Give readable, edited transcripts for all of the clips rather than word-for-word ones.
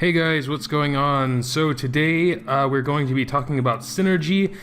Hey guys, what's going on? So today we're going to be talking about synergy.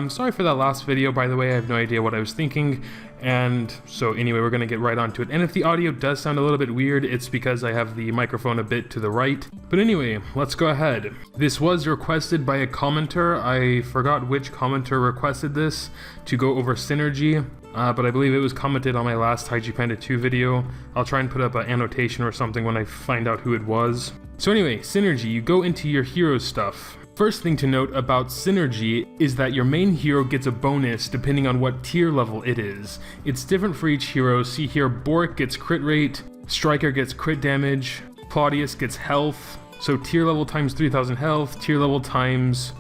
Sorry for that last video, by the way. I have no idea what I was thinking. And so anyway, we're going to get right onto it. And if the audio does sound a little bit weird, it's because I have the microphone a bit to the right. But anyway, let's go ahead. This was requested by a commenter. I forgot which commenter requested this to go over synergy. But I believe it was commented on my last Taichi Panda 2 video. I'll try and put up an annotation or something when I find out who it was. So anyway, synergy, you go into your hero stuff. First thing to note about synergy is that your main hero gets a bonus depending on what tier level it is. It's different for each hero. See here, Boric gets crit rate, Striker gets crit damage, Claudius gets health. So tier level times 3000 health, tier level times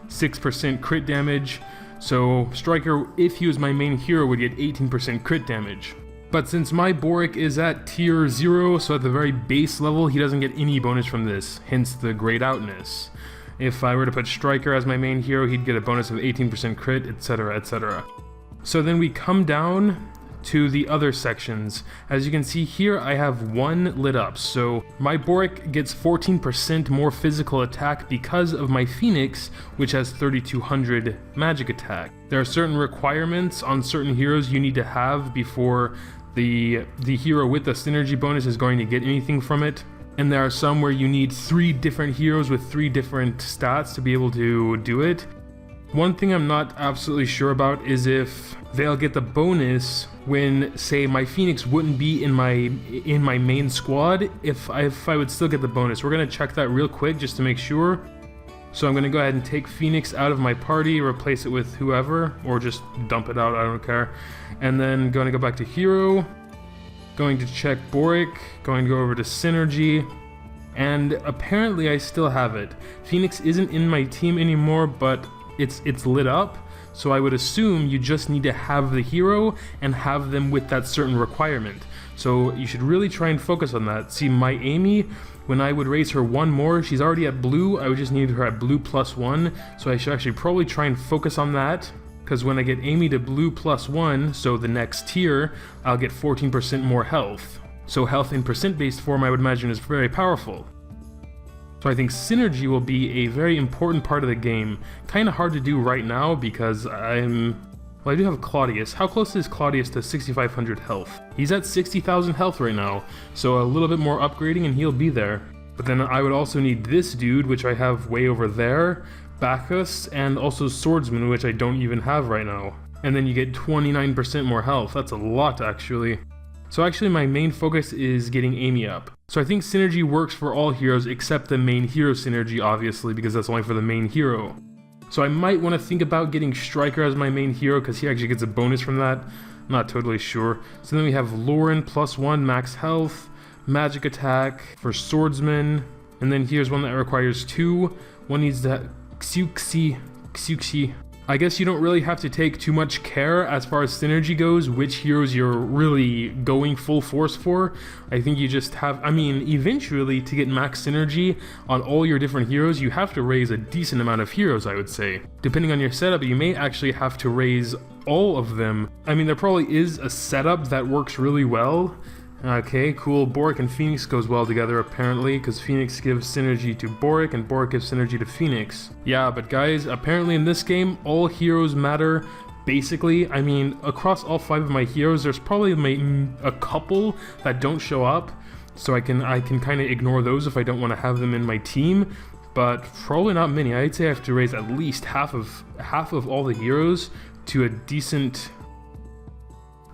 6% crit damage. So Striker, if he was my main hero, would get 18% crit damage. But since my Boric is at tier 0, so at the very base level, he doesn't get any bonus from this, hence the grayed outness. If I were to put Striker as my main hero, he'd get a bonus of 18% crit, etc, etc. So then we come down to the other sections. As you can see here, I have one lit up. So my Boric gets 14% more physical attack because of my Phoenix, which has 3200 magic attack. There are certain requirements on certain heroes you need to have before the hero with the synergy bonus is going to get anything from it. And there are some where you need 3 different heroes with 3 different stats to be able to do it. One thing I'm not absolutely sure about is if they'll get the bonus when, say, my Phoenix wouldn't be in my main squad, if I would still get the bonus. We're gonna check that real quick just to make sure. So I'm gonna go ahead and take Phoenix out of my party, replace it with whoever, or just dump it out, I don't care. And then gonna go back to hero, going to check Boric, going to go over to synergy, and apparently I still have it. Phoenix isn't in my team anymore, but it's lit up, so I would assume you just need to have the hero and have them with that certain requirement. So you should really try and focus on that. See, my Amy, when I would raise her one more, she's already at blue. I would just need her at blue +1, so I should actually probably try and focus on that, because when I get Amy to blue +1, so the next tier, I'll get 14% more health. So health in percent-based form, I would imagine, is very powerful. So I think synergy will be a very important part of the game. Kind of hard to do right now because well, I do have Claudius. How close is Claudius to 6500 health? He's at 60,000 health right now, so a little bit more upgrading and he'll be there. But then I would also need this dude, which I have way over there, Bacchus, and also Swordsman, which I don't even have right now. And then you get 29% more health. That's a lot, actually. So actually my main focus is getting Amy up. So I think synergy works for all heroes except the main hero synergy, obviously, because that's only for the main hero. So I might want to think about getting Striker as my main hero because he actually gets a bonus from that. Not totally sure. So then we have Lauren +1 max health, magic attack for Swordsman, and then here's one that requires 2. One needs that Xuxi. I guess you don't really have to take too much care as far as synergy goes, which heroes you're really going full force for. I think you just have, eventually to get max synergy on all your different heroes, you have to raise a decent amount of heroes, I would say. Depending on your setup, you may actually have to raise all of them. There probably is a setup that works really well. Okay, cool. Boric and Phoenix goes well together apparently, because Phoenix gives synergy to Boric and Boric gives synergy to Phoenix. Yeah, but guys, apparently in this game, all heroes matter. Basically, across all 5 of my heroes, there's probably a couple that don't show up, so I can kind of ignore those if I don't want to have them in my team, but probably not many. I'd say I have to raise at least half of all the heroes to a decent...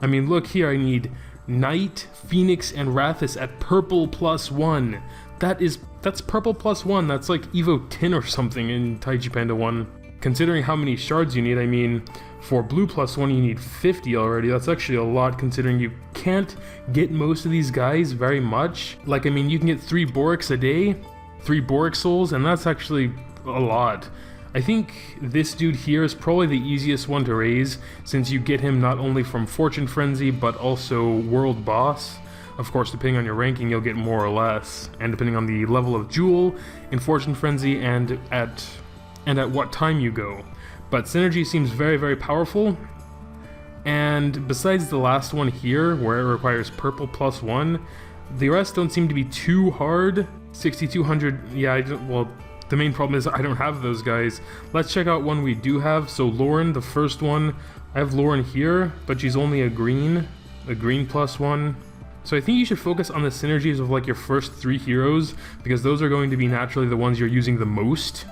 look here, I need Knight, Phoenix, and Rathus at purple +1. That's purple +1. That's like Evo 10 or something in Taichi Panda 1. Considering how many shards you need, for blue +1 you need 50 already. That's actually a lot considering you can't get most of these guys very much. You can get 3 Borics a day, 3 Boric souls, and that's actually a lot. I think this dude here is probably the easiest one to raise, since you get him not only from Fortune Frenzy, but also World Boss. Of course, depending on your ranking, you'll get more or less, and depending on the level of Jewel in Fortune Frenzy and at what time you go. But synergy seems very, very powerful, and besides the last one here, where it requires purple +1, the rest don't seem to be too hard. 6,200, yeah, well, the main problem is I don't have those guys. Let's check out one we do have. So Lauren, the first one, I have Lauren here, but she's only a green +1. So I think you should focus on the synergies of like your first 3 heroes, because those are going to be naturally the ones you're using the most,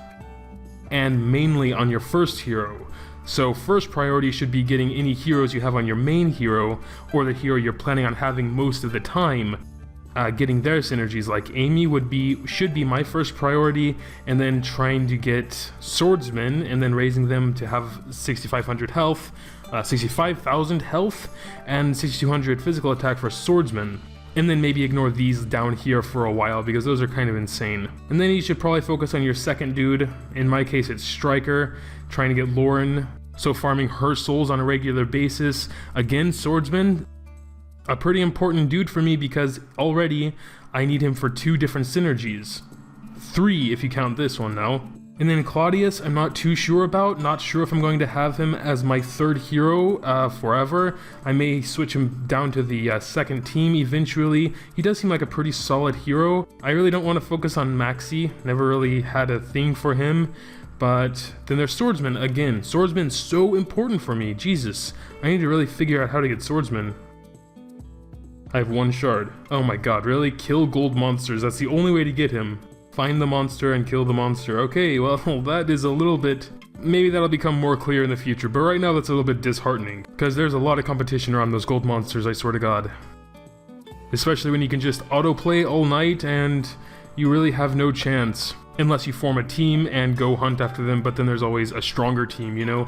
and mainly on your first hero. So first priority should be getting any heroes you have on your main hero, or the hero you're planning on having most of the time. Getting their synergies, like Amy should be my first priority, and then trying to get swordsmen and then raising them to have 6,500 health, 65,000 health, and 6,200 physical attack for swordsmen. And then maybe ignore these down here for a while because those are kind of insane. And then you should probably focus on your second dude. In my case, it's Striker, trying to get Lauren, so farming her souls on a regular basis. Again, swordsman, a pretty important dude for me because already I need him for 2 different synergies. 3 if you count this one now. And then Claudius, I'm not too sure about. Not sure if I'm going to have him as my 3rd hero forever. I may switch him down to the second team eventually. He does seem like a pretty solid hero. I really don't want to focus on Maxi. Never really had a thing for him. But then there's Swordsman again. Swordsman's so important for me. Jesus, I need to really figure out how to get Swordsman. I have 1 shard. Oh my god, really? Kill gold monsters. That's the only way to get him. Find the monster and kill the monster. Okay, well, that is a little bit... Maybe that'll become more clear in the future, but right now that's a little bit disheartening. Because there's a lot of competition around those gold monsters, I swear to god. Especially when you can just autoplay all night and you really have no chance. Unless you form a team and go hunt after them, but then there's always a stronger team, you know?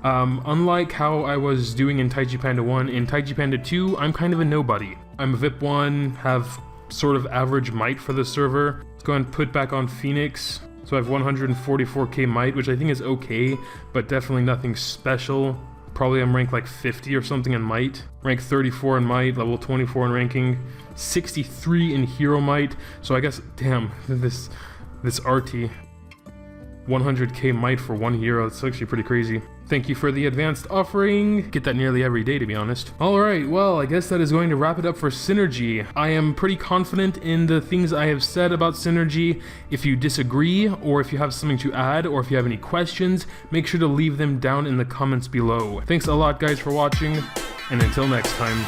Unlike how I was doing in Taichi Panda 1, in Taichi Panda 2, I'm kind of a nobody. I'm a VIP 1, have sort of average might for the server. Let's go ahead and put back on Phoenix. So I have 144k might, which I think is okay, but definitely nothing special. Probably I'm ranked like 50 or something in might. Rank 34 in might, level 24 in ranking, 63 in hero might. So I guess, damn, this RT. 100k might for 1 hero, that's actually pretty crazy. Thank you for the advanced offering. Get that nearly every day, to be honest. Alright, well, I guess that is going to wrap it up for Synergy. I am pretty confident in the things I have said about Synergy. If you disagree, or if you have something to add, or if you have any questions, make sure to leave them down in the comments below. Thanks a lot, guys, for watching, and until next time.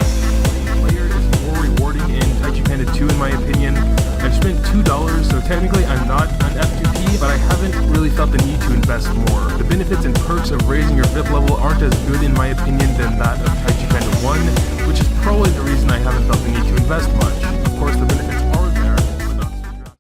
Player is more rewarding in Taichi Panda 2, in my opinion. I've spent $2, so technically I'm not an F2P, but I haven't really felt the need to invest more. The benefits and perks of raising your VIP level aren't as good, in my opinion, than that of Taichi Panda 1, which is probably the reason I haven't felt the need to invest much. Of course, the benefits